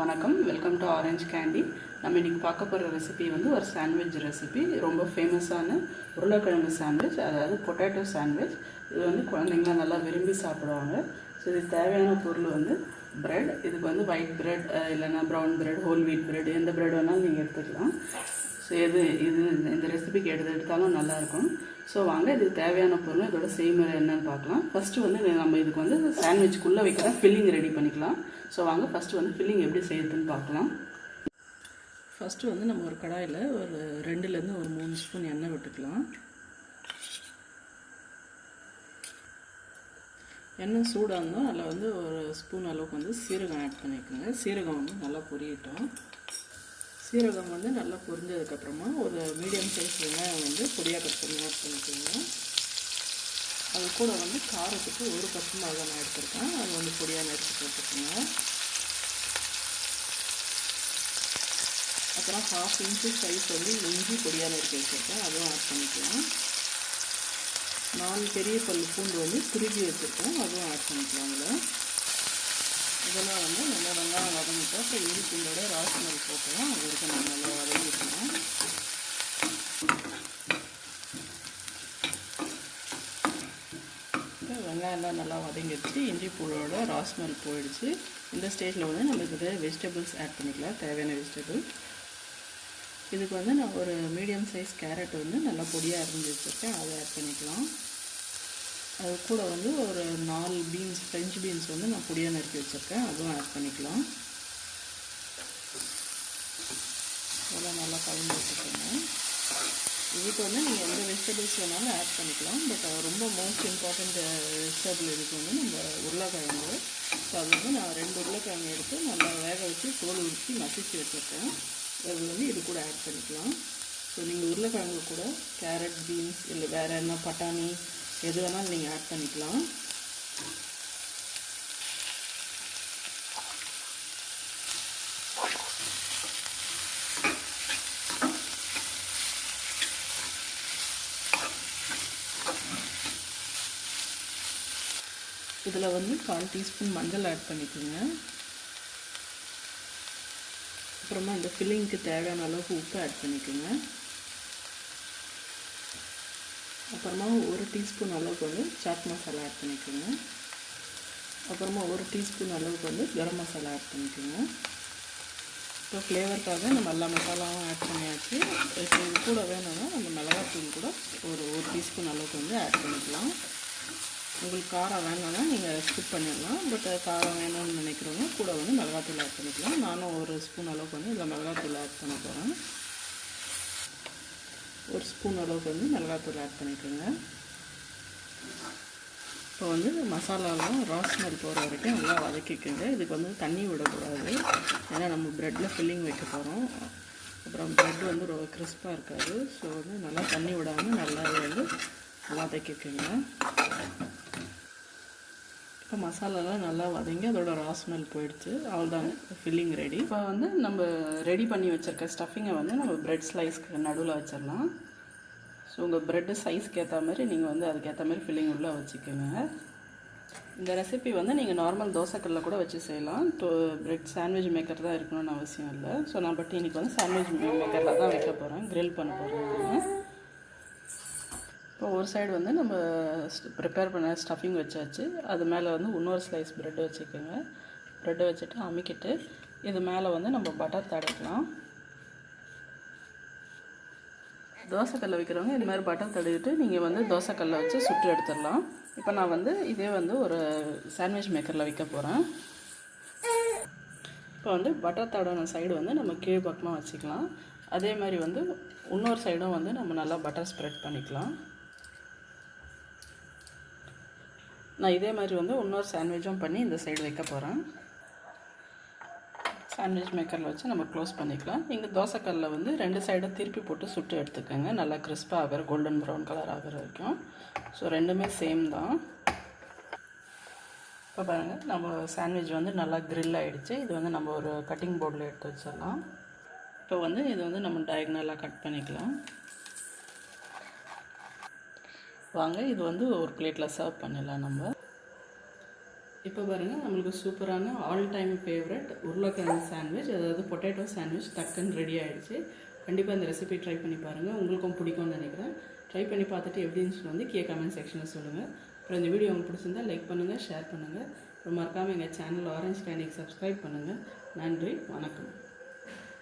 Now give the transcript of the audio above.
வணக்கம், welcome to orange candy. நம்ம இன்றைக்கி பார்க்க போகிற ரெசிபி வந்து ஒரு சாண்ட்விச் ரெசிபி. ரொம்ப ஃபேமஸான உருளைக்கிழங்கு சாண்ட்விச், அதாவது பொட்டேட்டோ சாண்ட்விச். இது வந்து குழந்தைங்களாம் நல்லா விரும்பி சாப்பிடுவாங்க. ஸோ இதுக்கு தேவையான பொருள் வந்து ப்ரெட். இதுக்கு வந்து ஒயிட் ப்ரெட் இல்லைன்னா brown bread, whole wheat bread, எந்த ப்ரெட் வேணாலும் நீங்கள் எடுத்துக்கலாம். ஸோ இது இந்த ரெசிபிக்கு எடுத்தாலும் நல்லாயிருக்கும். ஸோ வாங்க இதுக்கு தேவையான பொருள் இதோட செய்முறை என்னன்னு பார்க்கலாம். ஃபஸ்ட்டு வந்து நம்ம இதுக்கு வந்து சாண்ட்விச்சுக்குள்ளே வைக்கிற ஃபில்லிங் ரெடி பண்ணிக்கலாம். ஸோ வாங்க ஃபஸ்ட்டு வந்து ஃபில்லிங் எப்படி செய்யுதுன்னு பார்க்கலாம். ஃபஸ்ட்டு வந்து நம்ம ஒரு கடாயில் ஒரு 2லேருந்து ஒரு 3 ஸ்பூன் எண்ணெய் விட்டுக்கலாம். எண்ணெய் சூடாக இருந்தால் அதில் வந்து ஒரு ஸ்பூன் அளவுக்கு வந்து சீரகம் ஆட் பண்ணிக்கோங்க. சீரகம் வந்து நல்லா பொரியட்டும். சீரகம் வந்து நல்லா பொரிஞ்சதுக்கப்புறமா ஒரு மீடியம் சைஸ் வெங்காயம் வந்து பொடியாக கட் பண்ணி ஆட் பண்ணிக்கோங்க. அது கூட வந்து காரத்துக்கு ஒரு பச்சை மிளகாய் நான் எடுத்துருக்கேன், அது வந்து பொடியாக நறுக்கி போட்டுக்கோங்க. அப்புறம் 1/2 இன்ச்சு சைஸ் வந்து இஞ்சி பொடியாக நறுக்கி வச்சுருக்கேன், அதுவும் ஆட் பண்ணிக்கலாம். 4 பெரிய பல் பூண்டு வந்து துருக்கி வச்சுருக்கேன், அதுவும் ஆட் பண்ணிக்கலாம். இதெல்லாம் வந்து நல்லா வெங்காயம் வதங்கிட்டோம். அப்புறம் இஞ்சி பூண்டோட ராஸ்மல் போட்டுக்கலாம். அது வரைக்கும் நம்ம நல்லா வதங்கிக்கலாம். வெங்காயம்லாம் நல்லா வதங்கிடுச்சு, இஞ்சி பூண்டோட ராஸ்மல் போயிடுச்சு. இந்த ஸ்டேஜில் வந்து நம்ம இதுக்கு வெஜிடபிள்ஸ் ஆட் பண்ணிக்கலாம், தேவையான வெஜிடபிள். இதுக்கு வந்து நான் ஒரு மீடியம் சைஸ் கேரட் வந்து நல்லா பொடியாக அரிஞ்சு வச்சுருக்கேன், அதை ஆட் பண்ணிக்கலாம். அது கூட வந்து ஒரு 4 பீன்ஸ், ஃப்ரெஞ்ச் பீன்ஸ் வந்து நான் பொடியாக நறுக்கி வச்சுருக்கேன், அதுவும் ஆட் பண்ணிக்கலாம். அதெல்லாம் நல்லா கலந்து வச்சுக்கோங்க. இதுக்கு வந்து நீங்கள் எந்த வெஜிடபிள்ஸ் வேணாலும் ஆட் பண்ணிக்கலாம். பட் ரொம்ப மோஸ்ட் இம்பார்ட்டண்ட் வெஜிடபிள் இதுக்கு வந்து நம்ம உருளைக்கிழங்கு. ஸோ அது வந்து நான் 2 உருளைக்கிழங்கு எடுத்து நல்லா வேக வச்சு தோல் உரித்து மசிச்சு வச்சுருக்கேன். அது வந்து இது கூட ஆட் பண்ணிக்கலாம். ஸோ நீங்கள் உருளைக்கிழங்கு கூட கேரட், பீன்ஸ் இல்லை வேறு என்ன பட்டாணி எது வேணாலும் நீங்கள் ஆட் பண்ணிக்கலாம். இதில் வந்து 1/4 டீஸ்பூன் மஞ்சள் ஆட் பண்ணிக்கோங்க. அப்புறமா இந்த ஃபில்லிங்க்கு தேவையான அளவுக்கு உப்பு ஆட் பண்ணிக்கோங்க. அப்புறமா 1 டீஸ்பூன் அளவுக்கு வந்து சாட் மசாலா ஆட் பண்ணிக்கோங்க. அப்புறமா 1 டீஸ்பூன் அளவுக்கு வந்து கரம் மசாலா ஆட் பண்ணிக்கோங்க. இப்போ ஃப்ளேவருக்காக நம்ம எல்லா மசாலாவும் ஆட் பண்ணியாச்சு. இப்போ இது கூட வேணும்னா நம்ம மிளகாத்தூள் கூட ஒரு டீஸ்பூன் அளவுக்கு வந்து ஆட் பண்ணிக்கலாம். உங்களுக்கு காரம் வேணும்னா நீங்கள் ஸ்கிப் பண்ணிடலாம். பட் காரம் வேணும்னு நினைக்கிறவங்க கூட வந்து மிளகாத்தூள் ஆட் பண்ணிக்கலாம். நானும் 1 ஸ்பூன் அளவுக்கு வந்து இதில் மிளகாத்தூள் ஆட் பண்ண போகிறேன். 1 ஸ்பூன் அளவுக்கு வந்து மிளகாத்தூள் ஆட் பண்ணிக்கோங்க. இப்போ வந்து மசாலாலாம் ராஸ்மல் போகிற வரைக்கும் நல்லா வதக்கிக்கோங்க. இதுக்கு வந்து தண்ணி விடக்கூடாது, ஏன்னா நம்ம ப்ரெட்டில் ஃபில்லிங் வைக்க போகிறோம். அப்புறம் ப்ரெட் வந்து ரொம்ப கிறிஸ்பாக இருக்காது. ஸோ வந்து நல்லா தண்ணி விடாமல் நல்லா வந்து வதக்கிக்கோங்க. இப்போ மசாலாலாம் நல்லா வதங்கி அதோட ராஸ்மெல் போயிடுச்சு. அவ்வளோதாங்க, ஃபில்லிங் ரெடி. இப்போ வந்து நம்ம ரெடி பண்ணி வச்சுருக்க ஸ்டஃபிங்கை வந்து நம்ம ப்ரெட் ஸ்லைஸ்க்கு நடுவில் வச்சிடலாம். ஸோ உங்கள் ப்ரெட்டு சைஸ்க்கு ஏற்ற மாதிரி நீங்கள் வந்து அதுக்கேற்ற மாதிரி ஃபில்லிங் உள்ளே வச்சுக்கோங்க. இந்த ரெசிபி வந்து நீங்கள் நார்மல் தோசைக்கல்ல கூட வச்சு செய்யலாம். ப்ரெட் சாண்ட்விச் மேக்கர் தான் இருக்கணும்னு அவசியம் இல்லை. ஸோ நான் பட் இன்றைக்கி வந்து சாண்ட்விச் மேக்கரில் தான் வைக்க போகிறேன், க்ரில் பண்ண போகிறேன். இப்போ ஒரு சைடு வந்து நம்ம ப்ரிப்பேர் பண்ண ஸ்டஃபிங் வச்சாச்சு. அது மேலே வந்து இன்னொரு ஸ்லைஸ் ப்ரெட் வச்சுக்கோங்க. ப்ரெட்டை வச்சுட்டு அமுக்கிட்டு இது மேலே வந்து நம்ம பட்டர் தடவிக்கலாம். தோசைக்கல்லை வைக்கிறவங்க இது மாதிரி பட்டர் தடவிட்டு நீங்கள் வந்து தோசைக்கல்லை வச்சு சுட்டு எடுத்துடலாம். இப்போ நான் வந்து இதே வந்து ஒரு சாண்ட்விச் மேக்கரில் வைக்க போகிறேன். இப்போ வந்து பட்டர் தடவின சைடு வந்து நம்ம கீழ் பக்கமாக வச்சுக்கலாம். அதே மாதிரி வந்து இன்னொரு சைடும் வந்து நம்ம நல்லா பட்டர் ஸ்ப்ரெட் பண்ணிக்கலாம். நான் இதே மாதிரி வந்து இன்னொரு சாண்ட்விச்சும் பண்ணி இந்த சைடு வைக்க போகிறேன். சாண்ட்விச் மேக்கரில் வச்சு நம்ம க்ளோஸ் பண்ணிக்கலாம். நீங்கள் தோசைக்கல்லில் வந்து 2 சைடை திருப்பி போட்டு சுட்டு எடுத்துக்கோங்க, நல்லா கிறிஸ்பாக ஆகிற கோல்டன் ப்ரௌன் கலர் ஆகிற வரைக்கும். ஸோ ரெண்டுமே சேம் தான். இப்போ பாருங்கள், நம்ம சாண்ட்விச் வந்து நல்லா க்ரில் ஆகிடுச்சு. இது வந்து நம்ம ஒரு கட்டிங் போர்டில் எடுத்து வச்சிடலாம். இப்போ வந்து இது வந்து நம்ம டயக்னலாக கட் பண்ணிக்கலாம். வாங்க இது வந்து ஒரு பிளேட்டில் சர்வ் பண்ணிடலாம். நம்ம இப்போ பாருங்கள், நம்மளுக்கு சூப்பரான ஆல் டைம் ஃபேவரட் உருளைக்கிழங்கு சாண்ட்விச், அதாவது பொட்டேட்டோ சாண்ட்விச் டக்குன்னு ரெடி ஆகிடுச்சு. கண்டிப்பாக இந்த ரெசிபி ட்ரை பண்ணி பாருங்கள், உங்களுக்கும் பிடிக்கும்னு நினைக்கிறேன். ட்ரை பண்ணி பார்த்துட்டு எப்படின்னு வந்து கமெண்ட் செக்ஷனில் சொல்லுங்கள். அப்புறம் இந்த வீடியோ உங்களுக்கு பிடிச்சிருந்தா லைக் பண்ணுங்கள், ஷேர் பண்ணுங்கள். அப்புறம் மறக்காமல் எங்கள் சேனல் ஆரஞ்ச் கேண்டிக்கு சப்ஸ்கிரைப் பண்ணுங்கள். நன்றி, வணக்கம்.